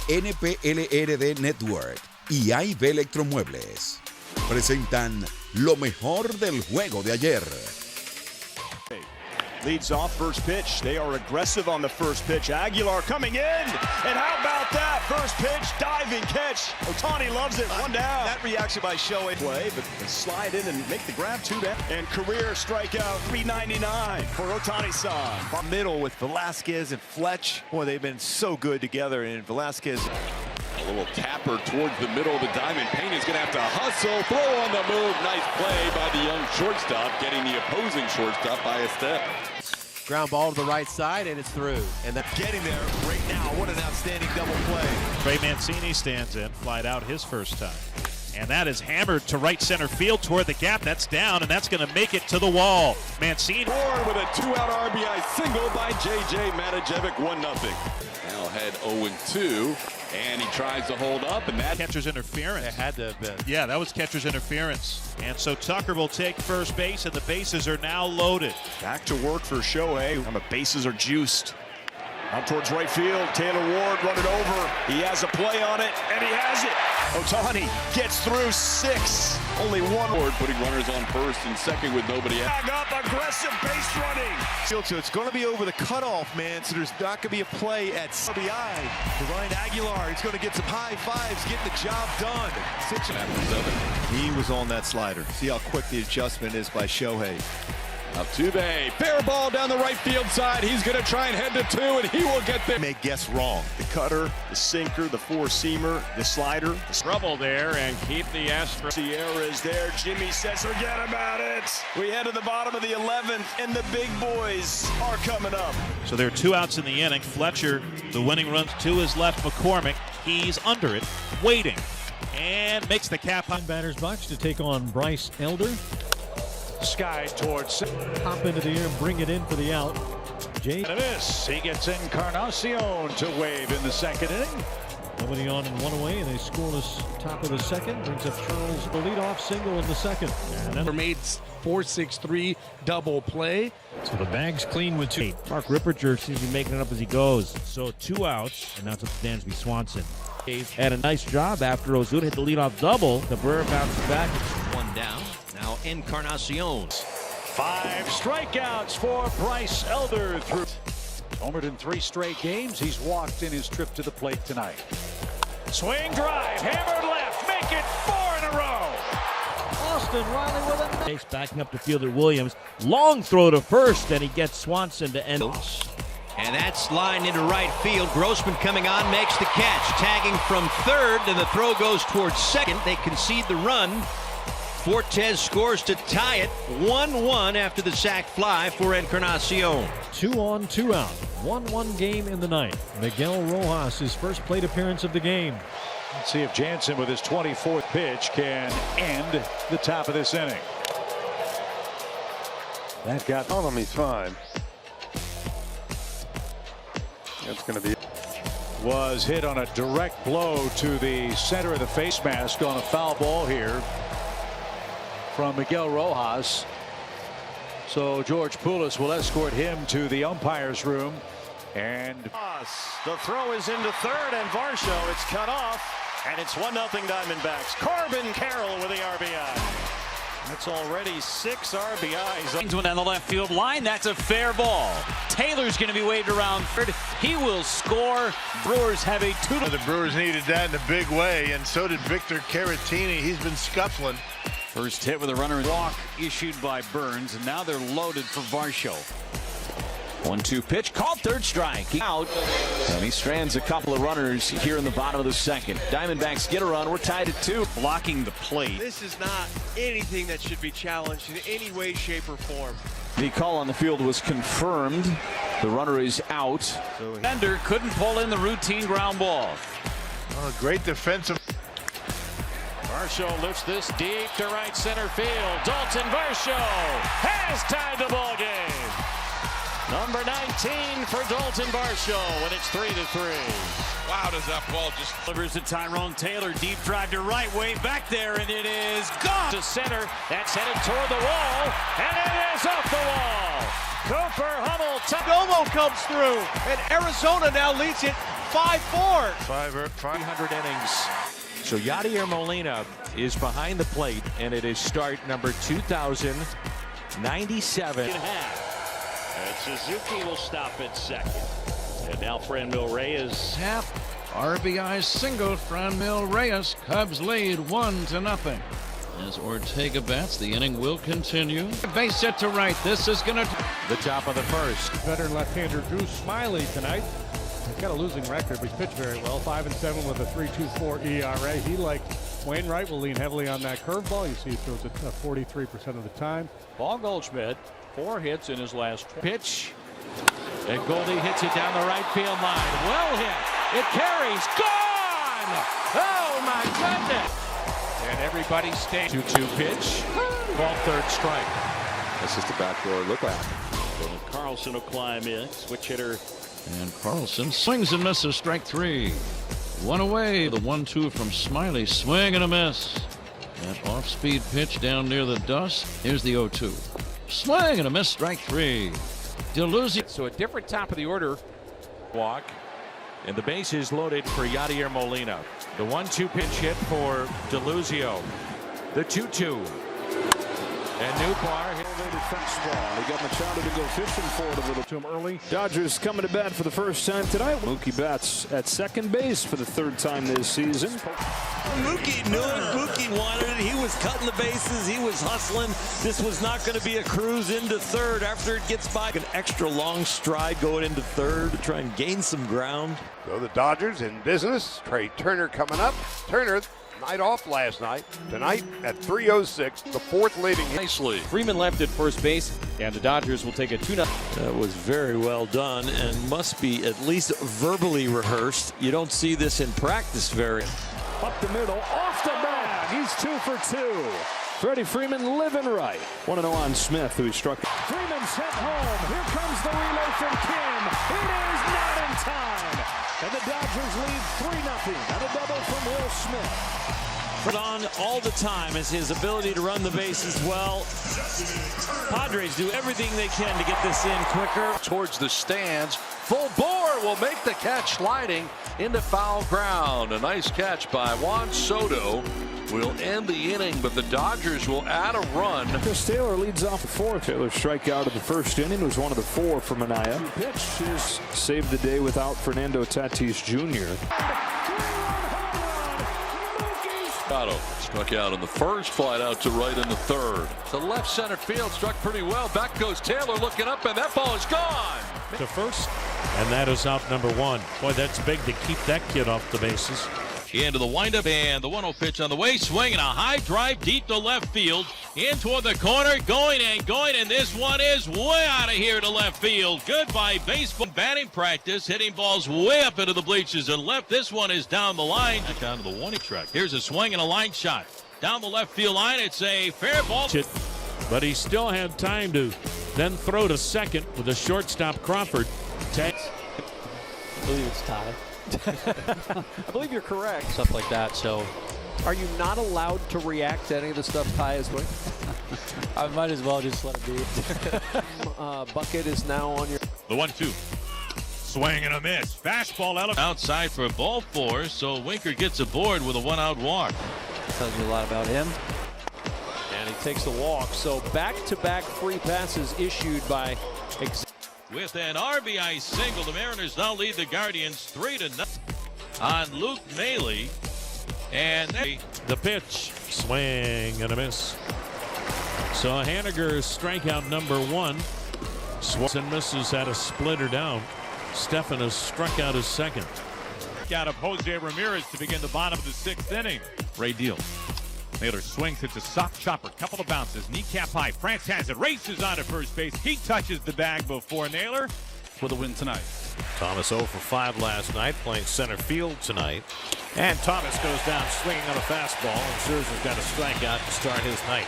NPLRD Network y AIB Electromuebles presentan lo mejor del juego de ayer. Leads off first pitch. They are aggressive on the first pitch. Aguilar coming in. And how about that? First pitch, diving catch. Ohtani loves it. One down. That reaction by Shohei. Play, but slide in and make the grab two down. And career strikeout 399 for Ohtani-san. Middle with Velasquez and Fletch. Boy, they've been so good together. And Velasquez. A little tapper towards the middle of the diamond. Payne is going to have to hustle. Throw on the move. Nice play by the young shortstop, getting the opposing shortstop by a step. Ground ball to the right side, and it's through. And that's getting there right now. What an outstanding double play. Trey Mancini stands in, flied out his first time. And that is hammered to right center field toward the gap. That's down, and that's going to make it to the wall. Mancini. Forward with a two-out RBI single by J.J. Matajevic, 1-0. Now head 0-2, and he tries to hold up, and that catcher's interference. It had to have been. Yeah, that was catcher's interference. And so Tucker will take first base, and the bases are now loaded. Back to work for Shohei. And the bases are juiced. Out towards right field. Taylor Ward running over. He has a play on it, and he has it. Ohtani gets through 6. Only one. Ward putting runners on first and second with nobody out. Back up, aggressive base running. So it's going to be over the cutoff, man. So there's not going to be a play at RBI. Ryan Aguilar, he's going to get some high fives, getting the job done. 6 after 7. He was on that slider. See how quick the adjustment is by Shohei. Altuve, fair ball down the right field side. He's going to try and head to 2, and he will get there. May guess wrong. The cutter, the sinker, the four-seamer, the slider. Trouble there and keep the Astros. Sierra is there. Jimmy says, forget about it. We head to the bottom of the 11th, and the big boys are coming up. So there are 2 outs in the inning. Fletcher, the winning run to his left. McCormick, he's under it, waiting, and makes the cap. Batter's box to take on Bryce Elder. Sky towards Hop into the air and bring it in for the out. Jay. and this. He gets Encarnacion to wave in the second inning. Nobody on and 1 away, and a scoreless top of the second. Brings up Charles, the leadoff single in the second. And then made 4-6-3 double play. So the bag's clean with 2. Mark Ripperger seems to be making it up as he goes. So 2 outs, and that's up to Dansby Swanson. Had a nice job after Ozuna hit the leadoff double. Cabrera bounces back. 1 down. Now Encarnacion. 5 strikeouts for Bryce Elder. Through homered in 3 straight games. He's walked in his trip to the plate tonight. Swing drive, hammered left, make it 4 in a row. Austin Riley with a Base backing up to fielder Williams. Long throw to first, and he gets Swanson to end. And that's lined into right field. Grossman coming on, makes the catch. Tagging from third, and the throw goes towards second. They concede the run. Fortes scores to tie it 1-1 after the sac fly for Encarnacion. 2 on, 2 out. 1-1 game in the ninth. Miguel Rojas, his first plate appearance of the game. Let's see if Jansen with his 24th pitch can end the top of this inning. That got on him, he's fine. That's going to be. Was hit on a direct blow to the center of the face mask on a foul ball here from Miguel Rojas. So George Poulos will escort him to the umpire's room. And the throw is into third, and Varsho, it's cut off, and it's 1-0 Diamondbacks. Corbin Carroll with the RBI. That's already 6 RBIs. One down the left field line. That's a fair ball. Taylor's going to be waved around third. He will score. Brewers have a 2. The Brewers needed that in a big way, and so did Victor Caratini. He's been scuffling. First hit with a runner. Walk issued by Burns, and now they're loaded for Varsho. 1-2 pitch, called third strike. Out, and he strands a couple of runners here in the bottom of the second. Diamondbacks get a run. We're tied at 2. Blocking the plate. This is not anything that should be challenged in any way, shape, or form. The call on the field was confirmed. The runner is out. So Bender couldn't pull in the routine ground ball. Oh, great defensive. Varsho lifts this deep to right center field. Dalton Varsho has tied the ball game. Number 19 for Dalton Varsho, and it's 3-3. Wow, does that ball just Delivers to Tyrone Taylor. Deep drive to right, way back there, and it is gone to center. That's headed toward the wall, and it is off the wall. Cooper Hummel. Domo comes through, and Arizona now leads it 5-4. 300 innings. So Yadier Molina is behind the plate, and it is start number 2097. And Suzuki will stop at second. And now Franmil Reyes. Half RBI single. Franmil Reyes. Cubs lead 1-0. As Ortega bats, the inning will continue. Base hit to right. This is going to the top of the first. Veteran left-hander Drew Smyly tonight. He's got a losing record, but he's pitched very well. 5-7 with a 3.24 ERA. He, like Wainwright, will lean heavily on that curveball. You see he throws it 43% of the time. Paul Goldschmidt, 4 hits in his last pitch. And Goldie hits it down the right field line. Well hit. It carries. Gone! Oh, my goodness! And everybody stays. 2-2 pitch. Ball third strike. This is the backdoor lookout. Carlson will climb in. Switch hitter. And Carlson swings and misses. Strike 3. One away. The 1-2 from Smyly. Swing and a miss. That off-speed pitch down near the dust. Here's the 0-2. Swing and a miss. Strike 3. Deluzio. So a different top of the order. Walk. And the base is loaded for Yadier Molina. The 1-2 pitch hit for Deluzio. The 2-2. And Newbar hit elevated fastball. He got Machado to go fishing for it a little to him early. Dodgers coming to bat for the first time tonight. Mookie Betts at second base for the 3rd time this season. Mookie knew it. Mookie wanted it. He was cutting the bases. He was hustling. This was not going to be a cruise into 3rd after it gets by. An extra long stride going into 3rd to try and gain some ground. So the Dodgers in business. Trey Turner coming up. Turner, night off last night. Tonight at 3:06, the 4th leading nicely. Freeman left at first base, and the Dodgers will take a 2-0. That was very well done and must be at least verbally rehearsed. You don't see this in practice very. Up the middle, off the bag. He's 2 for 2. Freddie Freeman living right. 1-0 on Smith, who he struck. Freeman's hit home. Here comes the relay from Kim. It is not in time. And the Dodgers lead 3-0 and a double from Will Smith. On all the time is his ability to run the bases well. Padres do everything they can to get this in quicker. Towards the stands. Full bore will make the catch sliding into foul ground. A nice catch by Juan Soto will end the inning, but the Dodgers will add a run. Chris Taylor leads off the 4th. Taylor's strikeout of the 1st inning was one of the 4 for Minaya. Pitch is saved the day without Fernando Tatis Jr. Struck out in the 1st, flied out to right in the 3rd. To left center field, struck pretty well. Back goes Taylor looking up, and that ball is gone. To first, and that is out number 1. Boy, that's big to keep that kid off the bases. Into the windup, and the 1-0 pitch on the way, swinging a high drive deep to left field, in toward the corner, going, and this one is way out of here to left field. Goodbye baseball. Batting practice, hitting balls way up into the bleachers and left. This one is down the line, down to the warning track. Here's a swing and a line shot down the left field line. It's a fair ball. But he still had time to then throw to second with the shortstop Crawford. I believe it's tied. I believe you're correct. Stuff like that. So, are you not allowed to react to any of the stuff Ty is doing? I might as well just let it be. Bucket is now on your. The 1-2. Swing and a miss. Fastball outside for ball 4. So Winker gets aboard with a 1-out walk. Tells you a lot about him. And he takes the walk. So back-to-back free passes issued by. With an RBI single, the Mariners now lead the Guardians 3-0 on Luke Maile. And the pitch, swing and a miss. So Haniger's strikeout number 1. Swanson misses, had a splitter down. Stephan has struck out his second. Out of Jose Ramirez to begin the bottom of the 6th inning. Ray Deal. Naylor swings, hits a soft chopper, couple of bounces, kneecap high. France has it, races on to first base. He touches the bag before Naylor for the win tonight. Thomas 0 for 5 last night, playing center field tonight. And Thomas goes down swinging on a fastball, and Scherzer's got a strikeout to start his night.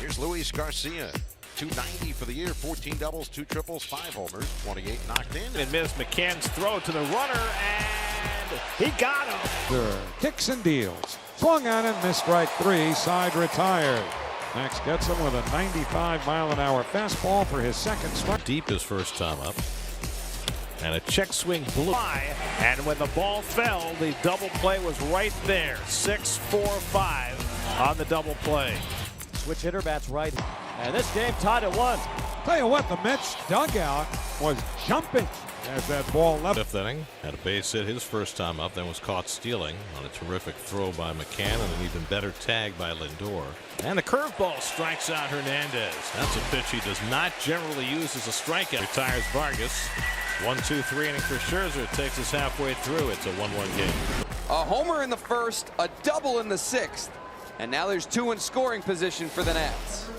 Here's Luis Garcia. 290 for the year, 14 doubles, 2 triples, 5 homers, 28 knocked in. And Miss McCann's throw to the runner, and he got him. Kicks and deals. Swung on and missed strike 3, side retired. Max gets him with a 95-mile-an-hour fastball for his second strike. Deep his first time up. And a check swing blew by, and when the ball fell, the double play was right there. 6-4-5 on the double play. Switch hitter bats right. And this game tied at 1. Tell you what, the Mets dugout was jumping as that ball left. Fifth inning, had a base hit his first time up, then was caught stealing on a terrific throw by McCann and an even better tag by Lindor. And the curveball strikes out Hernandez. That's a pitch he does not generally use as a strikeout. Retires Vargas. 1-2-3 inning for Scherzer. Takes us halfway through. It's a 1-1 game. A homer in the first, a double in the sixth. And now there's 2 in scoring position for the Nats.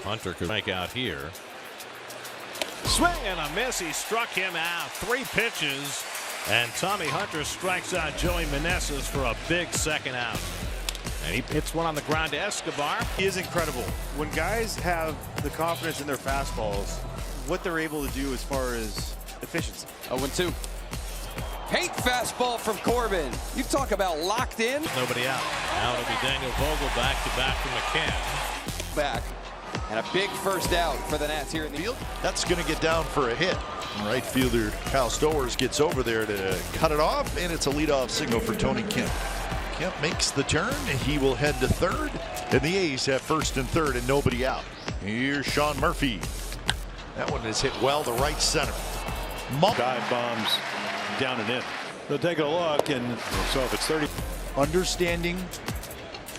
Hunter could strike out here. Swing and a miss. He struck him out. 3 pitches. And Tommy Hunter strikes out Joey Meneses for a big second out. And he hits one on the ground to Escobar. He is incredible. When guys have the confidence in their fastballs, what they're able to do as far as efficiency. 0-2. Paint fastball from Corbin. You talk about locked in. Nobody out. Now it'll be Daniel Vogel back to back from McCann. Back. And a big first out for the Nats here in the field. That's going to get down for a hit. Right fielder Kyle Stowers gets over there to cut it off, and it's a leadoff single for Tony Kemp. Kemp makes the turn. He will head to third, and the A's have first and third and nobody out. Here's Sean Murphy. That one is hit well to right center. Dive bombs down and in. They'll take a look, and so if it's 30. Understanding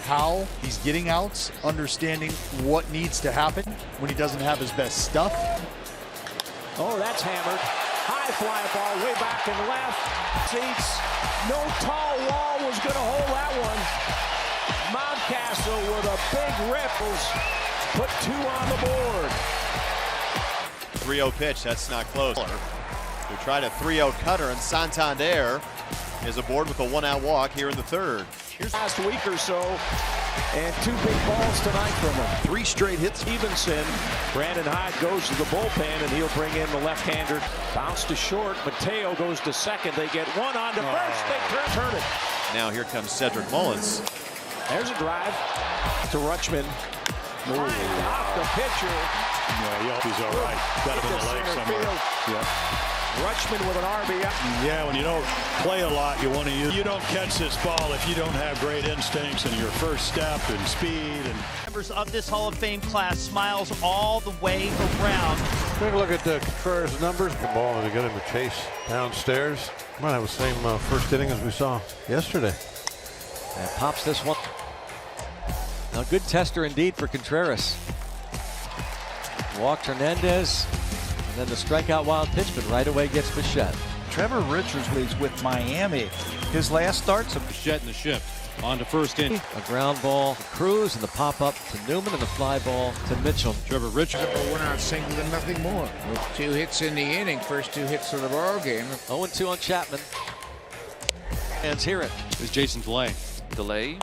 how he's getting outs, understanding what needs to happen when he doesn't have his best stuff. Oh, that's hammered. High fly ball way back and left. Seats. No tall wall was going to hold that one. Mountcastle with a big rip was put 2 on the board. 3-0 pitch, that's not close. We tried a 3-0 cutter, and Santander is aboard with a 1-out walk here in the third. Here's last week or so, and 2 big balls tonight from him. 3 straight hits. Stevenson, Brandon Hyde goes to the bullpen, and he'll bring in the left-hander. Bounce to short. Mateo goes to second. They get 1 on to first. They turn it. Now here comes Cedric Mullins. There's a drive to Rutschman. Off the pitcher. Yeah, he's all right. Got him in the leg somewhere. Yeah. Rutschman with an RBI. Yeah, when you don't play a lot, you want to use. You don't catch this ball if you don't have great instincts and your first step and speed. And members of this Hall of Fame class, smiles all the way around. Take a look at Contreras' numbers. The ball and get him to chase downstairs. Might have the same first inning as we saw yesterday. And pops this one. A good tester indeed for Contreras. Walked Hernandez. And then the strikeout wild pitch, but right away gets Bichette. Trevor Richards leads with Miami. His last start's a Bichette in the shift. On to first inning. A ground ball to Cruz and the pop up to Newman and the fly ball to Mitchell. Trevor Richards. 1-out single and nothing more. With 2 hits in the inning, first 2 hits of the ball game. 0-2 on Chapman. Hands hear it. There's Jason Delay. Delay.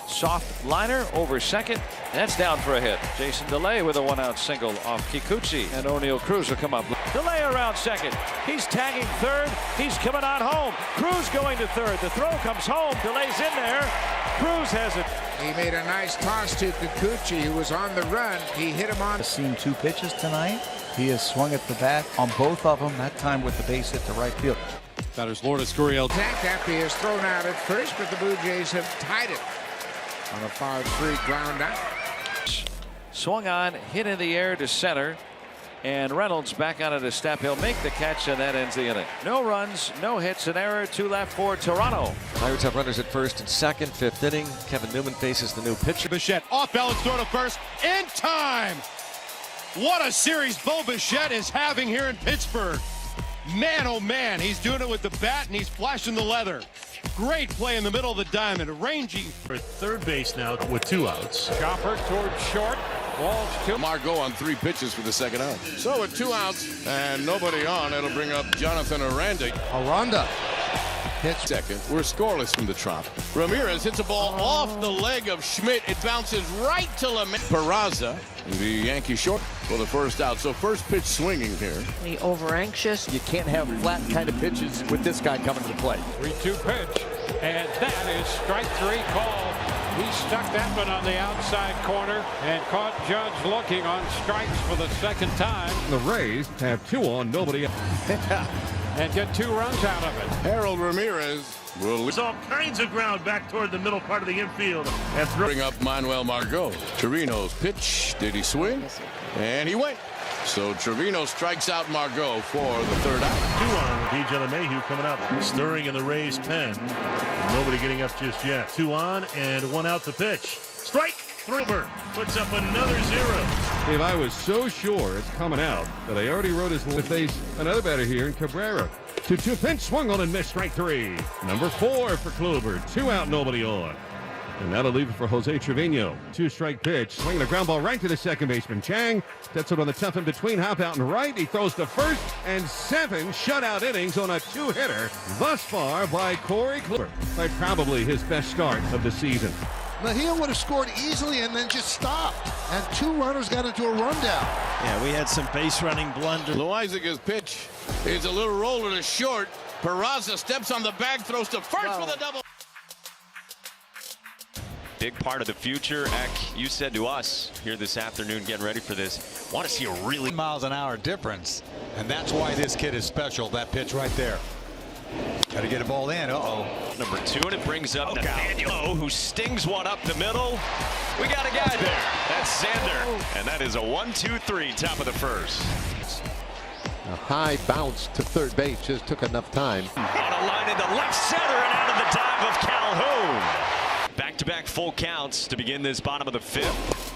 Soft liner over second. That's down for a hit. Jason Delay with a 1-out single off Kikuchi. And O'Neill Cruz will come up. Delay around second. He's tagging third. He's coming on home. Cruz going to third. The throw comes home. Delay's in there. Cruz has it. He made a nice toss to Kikuchi, who was on the run. He hit him on. I've seen 2 pitches tonight. He has swung at the bat on both of them, that time with the base hit to right field. Batters Lourdes Gurriel. Zach after he is thrown out at first, but the Blue Jays have tied it on a 5-3 ground out. Swung on, hit in the air to center, and Reynolds back on it to step. He'll make the catch, and that ends the inning. No runs, no hits, an error, 2 left for Toronto. Pirates have runners at first and second. 5th inning. Kevin Newman faces the new pitcher. Bichette off balance throw to first in time. What a series Bo Bichette is having here in Pittsburgh. Man, oh man, he's doing it with the bat and he's flashing the leather. Great play in the middle of the diamond, rangy. For third base now with 2 outs. Chopper towards short. Walsh to Margot on 3 pitches for the second out. So with 2 outs and nobody on, it'll bring up Jonathan Aranda. Hits second. We're scoreless from the Trop. Ramirez hits a ball off the leg of Schmidt. It bounces right to Peraza. The Yankee short for the first out. So first pitch swinging here. Over anxious. You can't have flat kind of pitches with this guy coming to the plate. 3-2 pitch. And that is strike 3 call. He stuck that one on the outside corner and caught Judge looking on strikes for the second time. The Rays have 2 on, nobody. and get 2 runs out of it. Harold Ramirez will There's all kinds of ground back toward the middle part of the infield. And bring up Manuel Margot. Trevino's pitch. Did he swing? And he went. So Trevino strikes out Margot for the 3rd out. 2 on with DJ LeMahieu coming up, stirring in the Rays' pen. Nobody getting up just yet. 2 on and 1 out to pitch. Strike. Throber puts up another 0. Dave, I was so sure it's coming out that I already wrote his to face another batter here in Cabrera. 2-2 pitch, swung on and missed, strike 3. Number 4 for Kluber, 2 out, nobody on. And that'll leave it for Jose Trevino. 2-strike pitch, swinging a ground ball right to the second baseman. Chang gets it on the tough in between, hop out and right. He throws to first, and 7 shutout innings on a 2-hitter thus far by Corey Kluber. Probably his best start of the season. Mejia would have scored easily and then just stopped. And 2 runners got into a rundown. Yeah, we had some base running blunder. Loizaga's pitch is a little roller to short. Peraza steps on the bag, throws to first for the double. Big part of the future. Eck, you said to us here this afternoon, getting ready for this, want to see a really miles an hour difference. And that's why this kid is special, that pitch right there. Got to get a ball in. Uh-oh. Number 2, and it brings up Nathaniel, who stings one up the middle. We got a guy there. That's Xander. And that is a 1-2-3, top of the first. A high bounce to third base just took enough time. On a line into left center and out of the dive of Calhoun. Back-to-back full counts to begin this bottom of the 5th.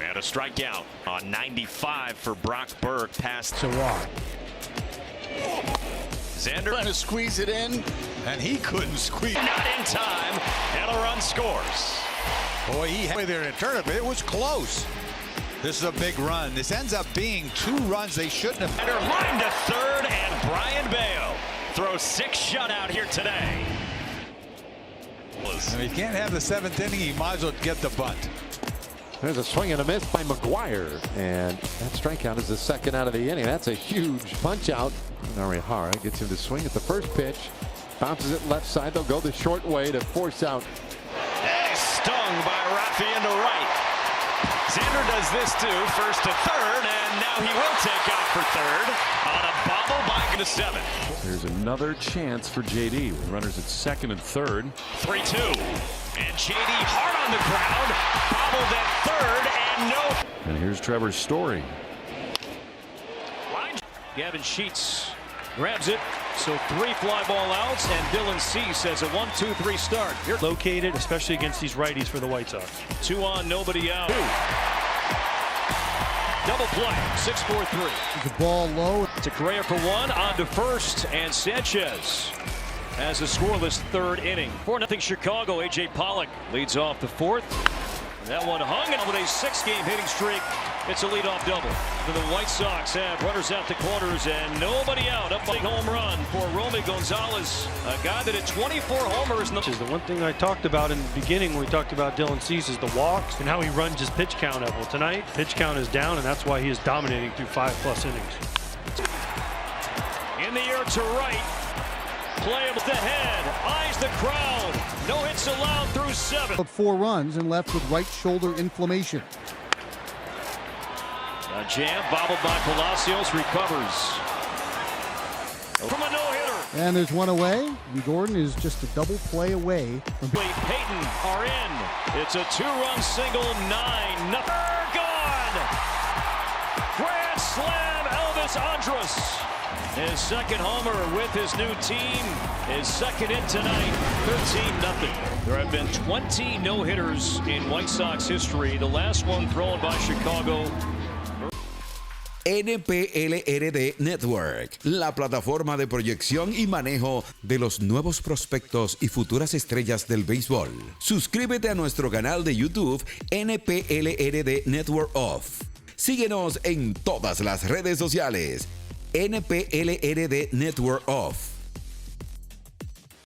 And a strikeout on 95 for Brock Burke past to walk. Xander trying to squeeze it in, and he couldn't squeeze. Not in time, and a run scores. Boy, he had there in a tournament. It was close. This is a big run. This ends up being 2 runs they shouldn't have. Xander line to 3rd, and Brian Bayo throws 6 shutout here today. If he can't have the 7th inning, he might as well get the bunt. There's a swing and a miss by McGuire, and that strikeout is the 2nd out of the inning. That's a huge punch out. Narihara gets him to swing at the first pitch, bounces it left side. They'll go the short way to force out. That is stung by Rafi into right. Xander does this too, first to 3rd, and now he will take out for 3rd on a bobble by to 7th. There's another chance for JD with runners at 2nd and 3rd. 3-2, and JD hard on the ground, bobbled at 3rd, and no. And here's Trevor's Story. Gavin Sheets grabs it, so 3 fly ball outs, and Dylan Cease has a 1-2-3 start. You're located, especially against these righties for the White Sox. 2 on, nobody out. Double play, 6-4-3. The ball low. To Correa for 1, on to first, and Sanchez has a scoreless 3rd inning. 4-0 Chicago. A.J. Pollock leads off the 4th. And that one hung, and with a 6-game hitting streak, it's a leadoff double. The White Sox have runners at the corners and nobody out. Up big home run for Romy Gonzalez, a guy that had 24 homers. Which is the one thing I talked about in the beginning when we talked about Dylan Cease is the walks and how he runs his pitch count up. Well, tonight, pitch count is down, and that's why he is dominating through 5+ innings. In the air to right. Play him with the head, eyes the crowd. No hits allowed through 7. 4 runs and left with right shoulder inflammation. A jam bobbled by Palacios, recovers from a no-hitter. And there's 1 away, and Gordon is just a double play away from Peyton are in. It's a 2-run single, 9-0. Gone! Grand slam, Elvis Andrus. His 2nd homer with his new team. His 2nd in tonight, 13-0. There have been 20 no-hitters in White Sox history. The last one thrown by Chicago. NPLRD Network, la plataforma de proyección y manejo de los nuevos prospectos y futuras estrellas del béisbol. Suscríbete a nuestro canal de YouTube NPLRDNetWORKOF. Síguenos en todas las redes sociales. NPLRDNetwokok.